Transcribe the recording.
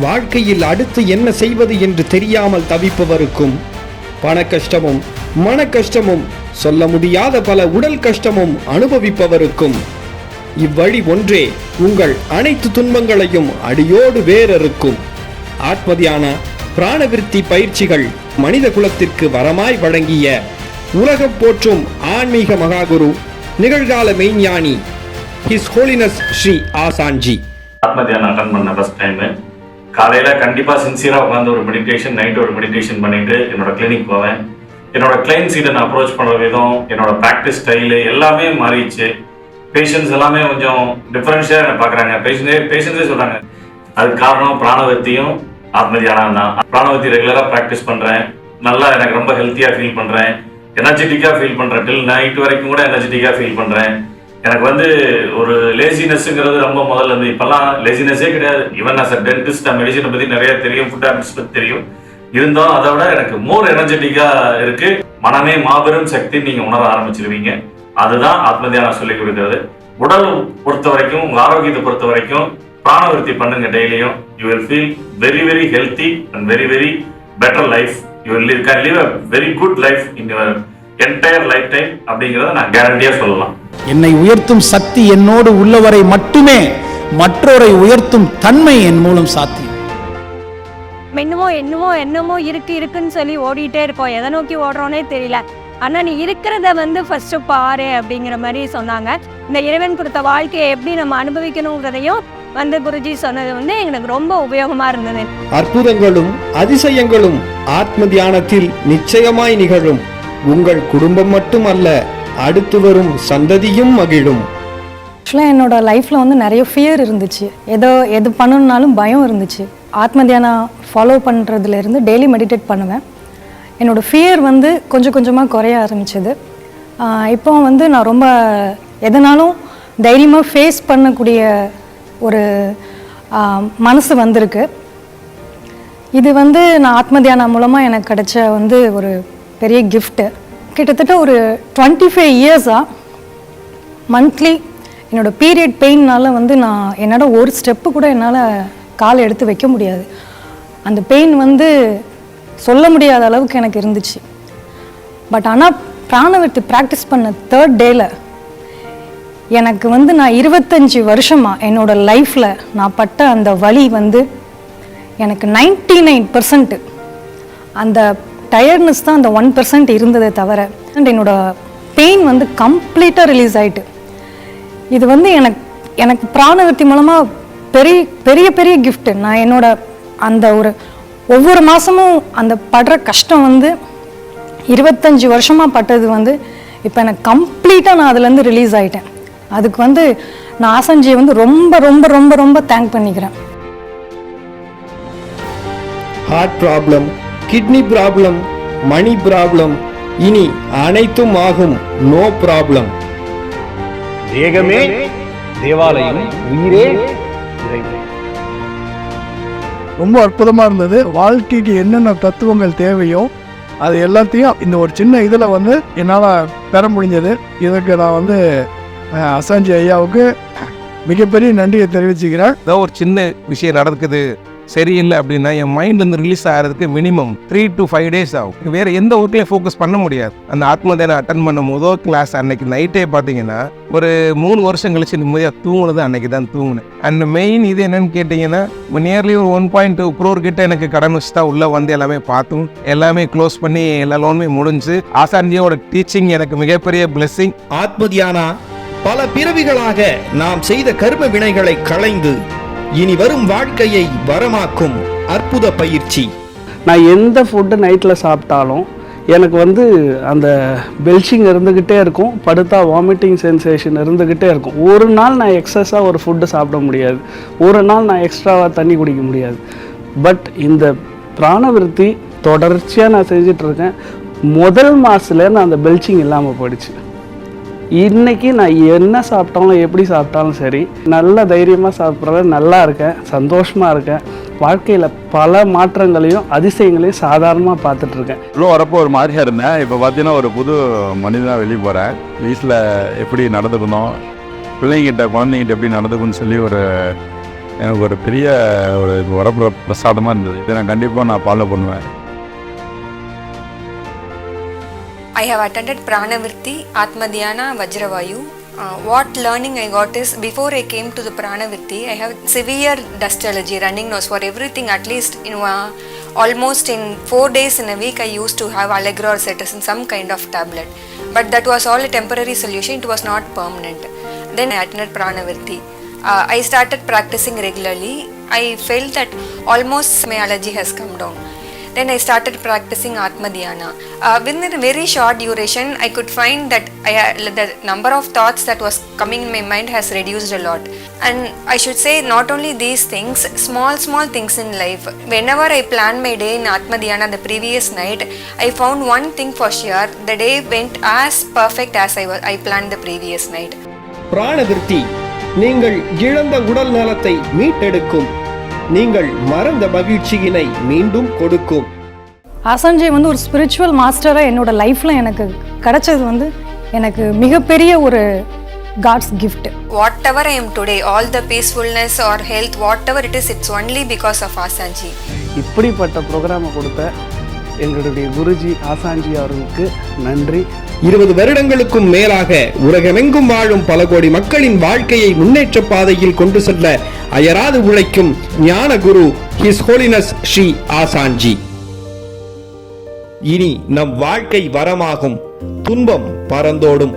வாழ்க்கையில் அடுத்து என்ன செய்வது என்று தெரியாமல் தவிப்பவருக்கும், பண கஷ்டமும் மன கஷ்டமும் சொல்ல முடியாத பல உடல் கஷ்டமும் அனுபவிப்பவருக்கும் இவ்வழி ஒன்றே உங்கள் அனைத்து துன்பங்களையும் அடியோடு வேறறுக்கும். ஆத்மதியான பிராணவிருத்தி பயிற்சிகள் மனித குலத்திற்கு வரமாய் வழங்கிய உலகம் போற்றும் ஆன்மீக மகாகுரு, நிகழ்கால மெய்ஞானி ஹிஸ் ஹோலினஸ் ஸ்ரீ ஆசான்ஜி. ஆத்மதியானம் அட்டன் பண்ண ஃபர்ஸ்ட் டைம் காலையில கண்டிப்பா சின்சியரா உட்காந்து ஒரு மெடிடேஷன், நைட் ஒரு மெடிடேஷன் பண்ணிட்டு என்னோட கிளினிக் போவேன். என்னோட கிளைண்ட்ஸிட்ட நான் அப்ரோச் பண்ணுற விதம், என்னோட ப்ராக்டிஸ் ஸ்டைலு எல்லாமே மாறிடுச்சு. பேஷண்ட்ஸ் எல்லாமே கொஞ்சம் டிஃபரன்ஷியாக என்னை பார்க்குறாங்க. பேஷண்ட்ஸே சொல்கிறாங்க அதுக்கு காரணம் பிராணவத்தியும் ஆத்மதியானம் தான். பிராணவத்தி ரெகுலராக ப்ராக்டிஸ் பண்ணுறேன், நல்லா எனக்கு ரொம்ப ஹெல்த்தியாக ஃபீல் பண்ணுறேன், எனர்ஜெட்டிக்காக ஃபீல் பண்ணுறேன். டில் நைட் வரைக்கும் கூட எனர்ஜெட்டிக்காக ஃபீல் பண்ணுறேன். எனக்கு ஒரு லேசினஸ்ங்கிறது ரொம்ப முதல்ல இருந்து, இப்போல்லாம் லேசினஸே கிடையாது. ஈவன் ஆஸ் அ டென்டிஸ்ட் மெடிசனை பற்றி நிறைய தெரியும், ஃபுட் ஹேபிட்ஸ் பற்றி தெரியும். இருந்தாலும் அதை விட எனக்கு மோர் எனர்ஜெட்டிக்காக இருக்கு. மனமே மாபெரும் சக்தி நீங்க உணர ஆரம்பிச்சிருவீங்க. அதுதான் ஆத்மதியானம் சொல்லிக் கொடுக்கிறது. உடல் பொறுத்த வரைக்கும், உங்க ஆரோக்கியத்தை பொறுத்த வரைக்கும் பிராணவிருத்தி பண்ணுங்க டெய்லியும். You will feel very very healthy and very very better life. You will can live a very good life in your entire life time அப்படிங்கிறத நான் கேரண்டியா சொல்லலாம். என்னை உயர்த்தும் சக்தி என்னோடு உள்ளவரை மட்டுமே மற்றோரை உயர்த்தும் தன்மை என் மூலம் சாத்தியம். என்னமோ இருக்குன்னு சொல்லி ஓடிட்டே இருக்கோம். எதை நோக்கி ஓடுறோன்னே தெரியல. ஆனால் நீ இருக்கிறத ஃபர்ஸ்ட் பாரு அப்படிங்கிற மாதிரி சொன்னாங்க. இந்த இறைவன் கொடுத்த வாழ்க்கையை எப்படி நம்ம அனுபவிக்கணுங்கிறதையும் குருஜி சொன்னது எங்களுக்கு ரொம்ப உபயோகமா இருந்தது. அற்புதங்களும் அதிசயங்களும் ஆத்ம தியானத்தில் நிச்சயமாய் நிகழும். உங்கள் குடும்பம் மட்டுமல்ல, அடுத்து வரும் சந்ததியும் மகிழும். ஆக்சுவலாக என்னோட லைஃப்பில் நிறைய ஃபியர் இருந்துச்சு. எது பண்ணணுன்னாலும் பயம் இருந்துச்சு. ஆத்ம தியானம் ஃபாலோ பண்ணுறதுலேருந்து டெய்லி மெடிடேட் பண்ணுவேன். என்னோடய ஃபியர் கொஞ்சம் கொஞ்சமாக குறைய ஆரம்பிச்சது. இப்போ நான் ரொம்ப எதனாலும் தைரியமாக ஃபேஸ் பண்ணக்கூடிய ஒரு மனசு வந்திருக்கு. இது நான் ஆத்ம தியானம் மூலமாக எனக்கு கிடைச்ச ஒரு பெரிய கிஃப்ட்டு. கிட்டத்தட்ட ஒரு 25 இயர்ஸாக மந்த்லி என்னோடய பீரியட் பெயின்னால நான் என்னோட ஒரு ஸ்டெப்பு கூட என்னால் கால் எடுத்து வைக்க முடியாது. அந்த பெயின் சொல்ல முடியாத அளவுக்கு எனக்கு இருந்துச்சு. பட் ஆனால் பிராணவிருத்தி ப்ராக்டிஸ் பண்ண 3rd டேயில் எனக்கு நான் 25 வருஷமாக என்னோடய லைஃப்பில் நான் பட்ட அந்த வலி எனக்கு 99% அந்த டயர்ட்னஸ் தான் அந்த 1% இருந்ததே தவிர என்னோட பெயின் கம்ப்ளீட்டாக ரிலீஸ் ஆகிட்டு. இது எனக்கு பிராணவிருத்தி மூலமாக பெரிய பெரிய கிஃப்ட்டு. நான் என்னோட அந்த ஒவ்வொரு மாதமும் அந்த படுற கஷ்டம் 25 வருஷமாக பட்டது இப்போ எனக்கு கம்ப்ளீட்டாக நான் அதுலேருந்து ரிலீஸ் ஆகிட்டேன். அதுக்கு நான் ஆசான்ஜியை ரொம்ப ரொம்ப ரொம்ப ரொம்ப தேங்க் பண்ணிக்கிறேன். Heart problem, kidney problem, money problem இனி அனைத்தும் ஆகும். No problem. தேகமே தேவாலயம், உயிரே இறைவன். ரொம்ப அற்புதமாக இருந்தது. வாழ்க்கைக்கு என்னென்ன தத்துவங்கள் தேவையோ அது எல்லாத்தையும் இந்த ஒரு சின்ன இதில் என்னால் பெற முடிஞ்சது. இதுக்கு நான் ஆசான்ஜி ஐயாவுக்கு மிகப்பெரிய நன்றியை தெரிவிச்சுக்கிறேன். ஏதோ ஒரு சின்ன விஷயம் நடக்குது சரியில்லை அப்படின்னா என் மைண்ட்லேருந்து ரிலீஸ் ஆகிறதுக்கு மினிமம் 3 to 5 days ஆகும். வேறு எந்த ஒர்க்லையும் ஃபோக்கஸ் பண்ண முடியாது. அந்த ஆத்மதியானம் அட்டன் பண்ண முதல் கிளாஸ் அன்னைக்கு நைட்டே பார்த்தீங்கன்னா ஒரு 3 வருஷம் கழிச்சு நிம்மதியாக தூங்குனது அன்னைக்கு தான் தூங்குனேன். அண்ட் மெயின் இது என்னன்னு கேட்டிங்கன்னா நியர்லி ஒரு 1.2 crore கிட்ட எனக்கு கடன் வச்சு தான் உள்ளே எல்லாமே பார்த்தும் எல்லாமே க்ளோஸ் பண்ணி எல்லா லோனுமே முடிஞ்சு. ஆசான்ஜியோட டீச்சிங் எனக்கு மிகப்பெரிய பிளெஸிங். ஆத்மதியானா பல பிறவிகளாக நாம் செய்த கர்ம வினைகளை களைந்து இனி வரும் வாழ்க்கையை வரமாக்கும் அற்புத பயிற்சி. நான் எந்த ஃபுட்டு நைட்டில் சாப்பிட்டாலும் எனக்கு அந்த பெல்ச்சிங் இருந்துக்கிட்டே இருக்கும். படுத்தா வாமிட்டிங் சென்சேஷன் இருந்துக்கிட்டே இருக்கும். ஒரு நாள் நான் எக்ஸஸாக ஒரு ஃபுட்டு சாப்பிட முடியாது, ஒரு நாள் நான் எக்ஸ்ட்ராவாக தண்ணி குடிக்க முடியாது. பட் இந்த பிராணவிருத்தி தொடர்ச்சியாக நான் செஞ்சிட்ருக்கேன். முதல் மாதத்துலேருந்து அந்த பெல்ச்சிங் இல்லாமல் போயிடுச்சு. இன்றைக்கி நான் என்ன சாப்பிட்டாலும் எப்படி சாப்பிட்டாலும் சரி நல்ல தைரியமாக சாப்பிட்றேன், நல்லா இருக்கேன், சந்தோஷமாக இருக்கேன். வாழ்க்கையில் பல மாற்றங்களையும் அதிசயங்களையும் சாதாரணமாக பார்த்துட்ருக்கேன். இவ்வளோ வரப்போ ஒரு மாதிரியாக இருந்தேன். இப்போ பார்த்தீங்கன்னா ஒரு புது மனிதனாக வெளியே போகிறேன். வீட்டில் எப்படி நடந்துக்கணும், பிள்ளைங்கிட்ட குழந்தைங்கிட்ட எப்படி நடந்துக்கணும்னு சொல்லி ஒரு எனக்கு ஒரு பெரிய ஒரு வரப்பு பிரசாதமாக இருந்தது. இதை நான் கண்டிப்பாக ஃபாலோ பண்ணுவேன். I have attended Pranavirti, Atmadhyana, Vajravayu. What learning I got is, before I came to the Pranavirti, I have severe dust allergy, running nose. For everything, at least almost in 4 days in a week, I used to have Allegra or Cetirizine, some kind of tablet. But that was all a temporary solution, it was not permanent. Then I attended Pranavirti. I started practicing regularly. I felt that almost my allergy has come down. Then I started practicing Atmadhyana. Within a very short duration, I could find that the number of thoughts that was coming in my mind has reduced a lot. And I should say, not only these things, small things in life. Whenever I planned my day in Atmadhyana the previous night, I found one thing for sure: the day went as perfect as I planned the previous night. பிராணவிருத்தி நீங்கள் இழந்த உடல் நலத்தை மீட்டெடுக்கும், நீங்கள் மறந்த மகிழ்ச்சியினை மீண்டும் கொடுக்கும். ஆசான்ஜி வந்து ஒரு ஸ்பிரிச்சுவல் மாஸ்டராக என்னோட லைஃப்பில் எனக்கு கிடைச்சது வந்து எனக்கு மிகப்பெரிய ஒரு god's gift. Whatever I am today, all the peacefulness or health, whatever it is, it's only because of ஆசான்ஜி. இப்படிப்பட்ட ப்ரோக்ராமை கொடுத்த எங்களுடைய குருஜி ஆசான்ஜி அவர்களுக்கு நன்றி. 20 வருடங்களுக்கும் மேலாக உலகமெங்கும் வாழும் பல கோடி மக்களின் வாழ்க்கையை முன்னேற்ற பாதையில் கொண்டு செல்ல அயராது உழைக்கும் ஞான குரு ஹிஸ் ஹோலினஸ் ஸ்ரீ ஆசான்ஜி. இனி நம் வாழ்க்கை வரமாகும், துன்பம் பறந்தோடும்.